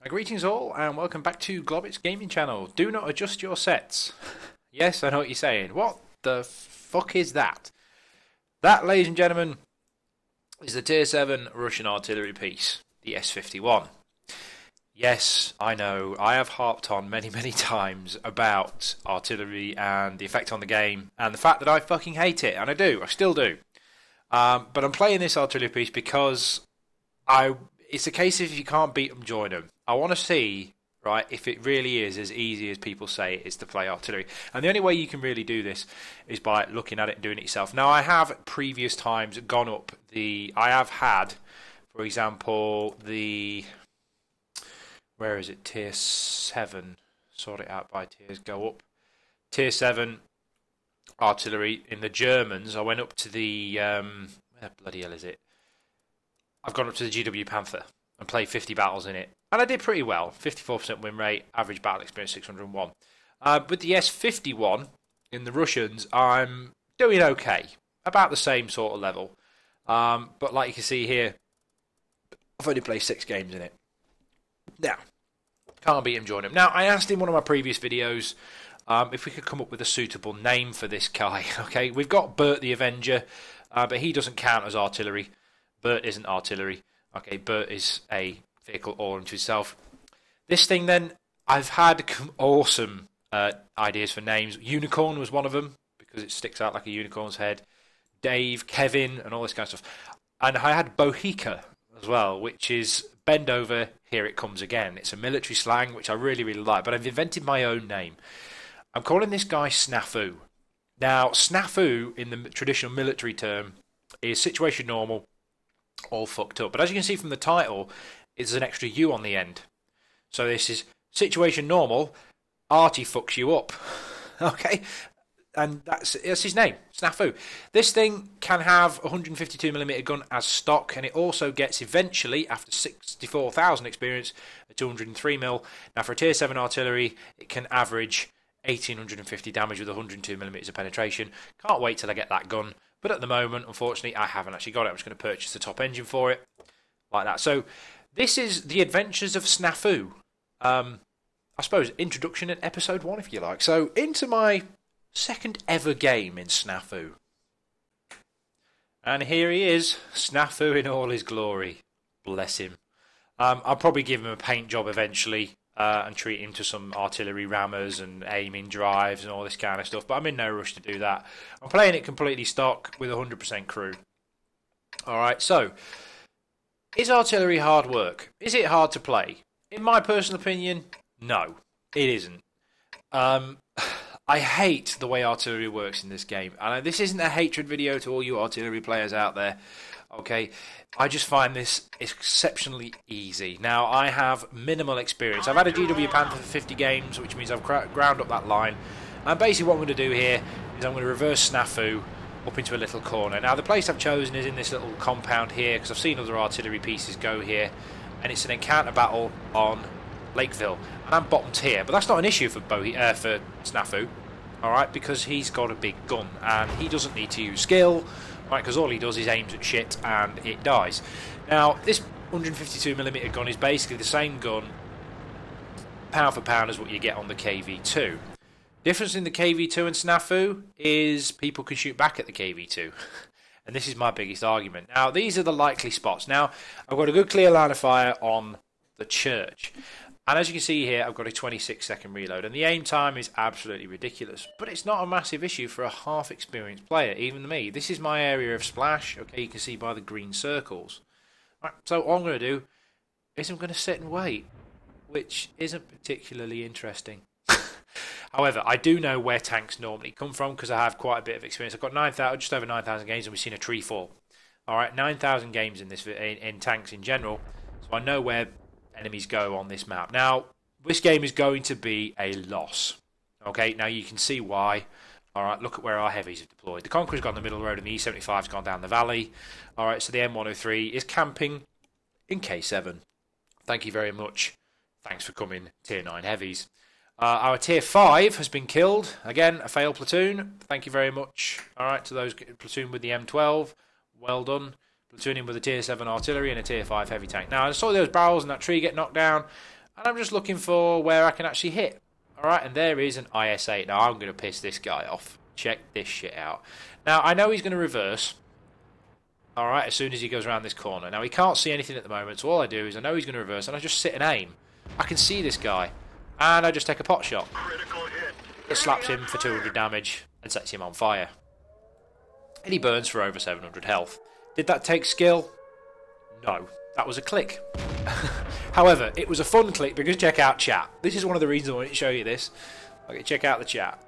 Greetings all, and welcome back to Globbits Gaming Channel. Do not adjust your sets. Yes, I know what you're saying. What the fuck is that? That, ladies and gentlemen, is the Tier 7 Russian artillery piece, the S-51. Yes, I know, I have harped on many times about artillery and the effect on the game, and the fact that I fucking hate it, and I still do. But I'm playing this artillery piece because it's a case of if you can't beat them, join them. I want to see, right, if it really is as easy as people say it is to play artillery. And the only way you can really do this is by looking at it and doing it yourself. Now, I have previous times gone up I have had, for example, where is it, Tier 7, sort it out by tiers, go up. Tier 7 artillery in the Germans. I went up to where the bloody hell is it? I've gone up to the GW Panther and played 50 battles in it. And I did pretty well. 54% win rate, average battle experience 601. With the S-51 in the Russians, I'm doing okay. About the same sort of level. But like you can see here, I've only played 6 games in it. Now, can't beat him, join him. Now, I asked in one of my previous videos if we could come up with a suitable name for this guy. Okay, we've got Bert the Avenger, but he doesn't count as artillery. Bert isn't artillery. Okay, Bert is a vehicle all unto itself. This thing then, I've had awesome ideas for names. Unicorn was one of them, because it sticks out like a unicorn's head. Dave, Kevin, and all this kind of stuff. And I had Bohica as well, which is bend over, here it comes again. It's a military slang, which I really like, but I've invented my own name. I'm calling this guy S.N.A.F.U.U. Now, S.N.A.F.U.U, in the traditional military term, is situation normal, all fucked up. But as you can see from the title, there's an extra U on the end. So this is situation normal, Arty fucks you up. Okay? And that's his name, S.N.A.F.U.U. This thing can have a 152mm gun as stock, and it also gets eventually, after 64,000 experience, a 203mm. Now for a Tier 7 artillery, it can average 1850 damage with 102mm of penetration. Can't wait till I get that gun. But at the moment, unfortunately, I haven't actually got it. I'm just going to purchase the top engine for it. Like that. So, this is the adventures of S.N.A.F.U.U. I suppose, introduction at episode 1, if you like. So, into my second ever game in S.N.A.F.U.U. And here he is, S.N.A.F.U.U. in all his glory. Bless him. I'll probably give him a paint job eventually. And treat him to some artillery rammers and aiming drives and all this kind of stuff. But I'm in no rush to do that. I'm playing it completely stock with 100% crew. Alright, so, is artillery hard work? Is it hard to play? In my personal opinion, no, it isn't. I hate the way artillery works in this game. And this isn't a hatred video to all you artillery players out there. Okay, I just find this exceptionally easy. Now, I have minimal experience. I've had a GW Panther for 50 games, which means I've ground up that line. And basically what I'm going to do here is I'm going to reverse S.N.A.F.U.U. up into a little corner. Now, the place I've chosen is in this little compound here, because I've seen other artillery pieces go here. And it's an encounter battle on Lakeville. And I'm bottomed here, but that's not an issue for S.N.A.F.U.U. Alright, because he's got a big gun, and he doesn't need to use skill. Right, because all he does is aims at shit and it dies. Now, this 152mm gun is basically the same gun, pound for pound, as what you get on the KV2. Difference in the KV2 and S.N.A.F.U.U. is people can shoot back at the KV2. And this is my biggest argument. Now, these are the likely spots. Now, I've got a good clear line of fire on the church. And as you can see here, I've got a 26-second reload. And the aim time is absolutely ridiculous. But it's not a massive issue for a half-experienced player, even me. This is my area of splash. Okay, you can see by the green circles. Right, so all I'm going to do is I'm going to sit and wait, which isn't particularly interesting. However, I do know where tanks normally come from because I have quite a bit of experience. I've got just over 9,000 games, and we've seen a tree fall. All right, 9,000 games in tanks in general, so I know where enemies go on this map. Now, this game is going to be a loss. Okay, now you can see why. Alright, look at where our heavies have deployed. The Conqueror's gone the middle road and the E-75 has gone down the valley. Alright, so the M103 is camping in K7. Thank you very much. Thanks for coming, Tier 9 heavies. Our Tier 5 has been killed. Again, a failed platoon. Thank you very much. Alright, to those platoon with the M12. Well done. Platooning with a Tier 7 artillery and a Tier 5 heavy tank. Now, I saw those barrels and that tree get knocked down. And I'm just looking for where I can actually hit. Alright, and there is an IS-8. Now, I'm going to piss this guy off. Check this shit out. Now, I know he's going to reverse. Alright, as soon as he goes around this corner. Now, he can't see anything at the moment, so all I do is I know he's going to reverse, and I just sit and aim. I can see this guy. And I just take a pot shot. It slaps him for 200 damage and sets him on fire. And he burns for over 700 health. Did that take skill? No. That was a click. However, it was a fun click because check out chat. This is one of the reasons I wanted to show you this. Okay, check out the chat.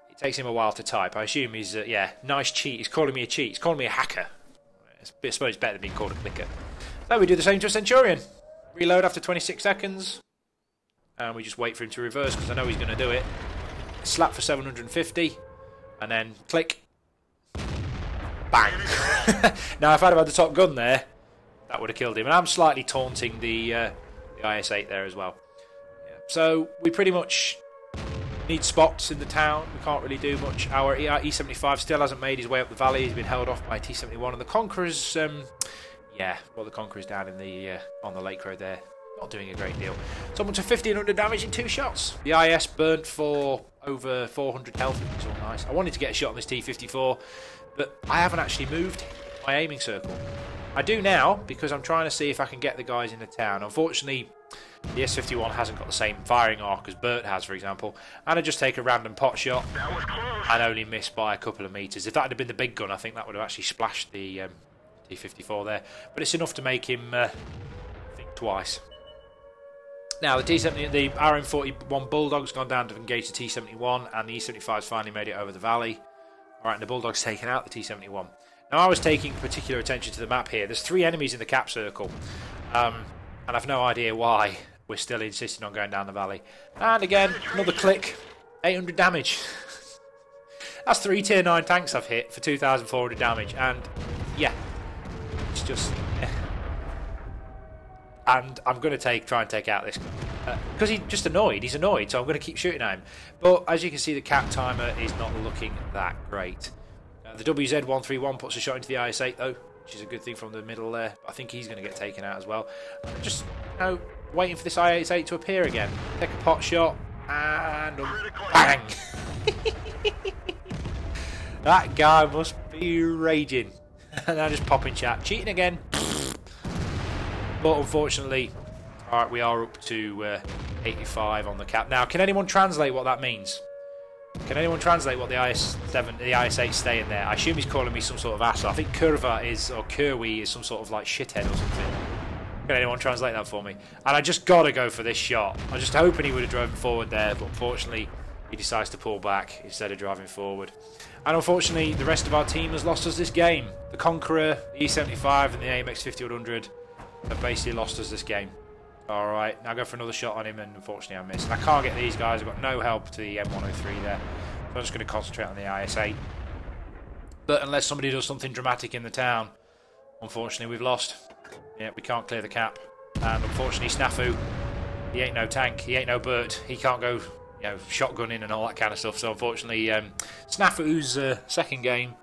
It takes him a while to type. I assume he's, yeah, nice cheat. He's calling me a cheat. He's calling me a hacker. I suppose it's better than being called a clicker. So we do the same to a Centurion. Reload after 26 seconds. And we just wait for him to reverse because I know he's going to do it. Slap for 750. And then click. Bang. Now, if I'd have had the top gun there, that would have killed him. And I'm slightly taunting the IS-8 there as well. Yeah. So we pretty much need spots in the town. We can't really do much. Our E-75 still hasn't made his way up the valley. He's been held off by T-71. And the Conqueror's, yeah, well, the Conqueror's down in the on the lake road there. Not doing a great deal. Someone to 1,500 damage in 2 shots. The IS burnt for over 400 health, which is all nice. I wanted to get a shot on this T-54, but I haven't actually moved my aiming circle. I do now, because I'm trying to see if I can get the guys in the town. Unfortunately, the S-51 hasn't got the same firing arc as Bert has, for example. And I just take a random pot shot and only miss by a couple of metres. If that had been the big gun, I think that would have actually splashed the T-54 there. But it's enough to make him think twice. Now, the T-70, the RM-41 Bulldog's gone down to engage the T-71, and the E-75's finally made it over the valley. Alright, and the Bulldog's taken out the T-71. Now, I was taking particular attention to the map here. There's 3 enemies in the cap circle, and I've no idea why we're still insisting on going down the valley. And again, another click, 800 damage. That's 3 tier 9 tanks I've hit for 2,400 damage, and yeah, it's just... And I'm going to try and take out this guy. Because he's just annoyed. He's annoyed, so I'm going to keep shooting at him. But as you can see, the cap timer is not looking that great. The WZ-131 puts a shot into the IS-8, though, which is a good thing from the middle there. But I think he's going to get taken out as well. Just, you know, waiting for this IS-8 to appear again. Take a pot shot, and bang! That guy must be raging. And I just pop in chat. Cheating again. But unfortunately, alright, we are up to 85 on the cap. Now, can anyone translate what that means? Can anyone translate what the IS-8 staying there? I assume he's calling me some sort of asshole. I think Curva is, or Kerwi is some sort of like shithead or something. Can anyone translate that for me? And I just got to go for this shot. I was just hoping he would have driven forward there, but unfortunately, he decides to pull back instead of driving forward. And unfortunately, the rest of our team has lost us this game. The Conqueror, the E-75 and the AMX 50-100 have basically lost us this game. Alright, now I go for another shot on him, and unfortunately I missed. And I can't get these guys, I've got no help to the M103 there. So I'm just going to concentrate on the IS-8. But unless somebody does something dramatic in the town, unfortunately we've lost. Yeah, we can't clear the cap. And unfortunately S.N.A.F.U.U, he ain't no tank, he ain't no Bert, he can't go, you know, shotgunning and all that kind of stuff. So unfortunately, S.N.A.F.U.'s second game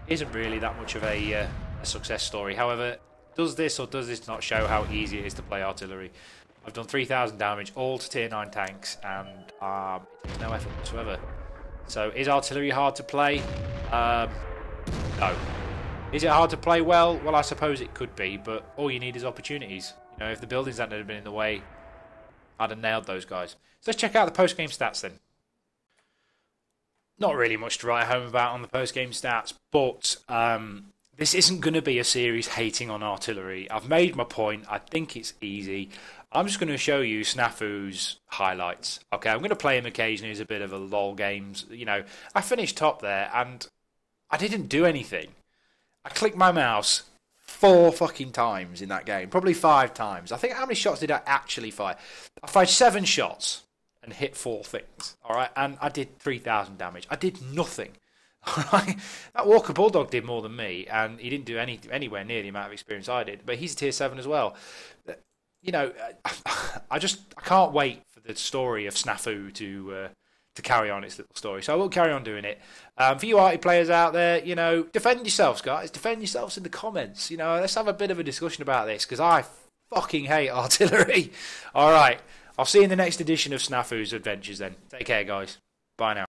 isn't really that much of a success story. However, does this or does this not show how easy it is to play artillery? I've done 3,000 damage, all to tier 9 tanks, and it takes no effort whatsoever. So is artillery hard to play? No. Is it hard to play well? Well, I suppose it could be, but all you need is opportunities. You know, if the buildings hadn't been in the way, I'd have nailed those guys. So let's check out the post-game stats then. Not really much to write home about on the post-game stats, but this isn't going to be a series hating on artillery. I've made my point. I think it's easy. I'm just going to show you S.N.A.F.U.'s highlights. Okay, I'm going to play him occasionally as a bit of a lol games. You know, I finished top there and I didn't do anything. I clicked my mouse 4 fucking times in that game. Probably 5 times. I think, how many shots did I actually fire? I fired 7 shots and hit 4 things. Alright, and I did 3,000 damage. I did nothing. Alright, that Walker Bulldog did more than me, and he didn't do anywhere near the amount of experience I did. But he's a tier 7 as well. You know, I can't wait for the story of S.N.A.F.U.U to carry on its little story. So I will carry on doing it. For you Arty players out there, you know, defend yourselves, guys. Defend yourselves in the comments. You know, let's have a bit of a discussion about this, because I Fucking hate artillery. Alright, I'll see you in the next edition of S.N.A.F.U.'s Adventures then. Take care, guys. Bye now.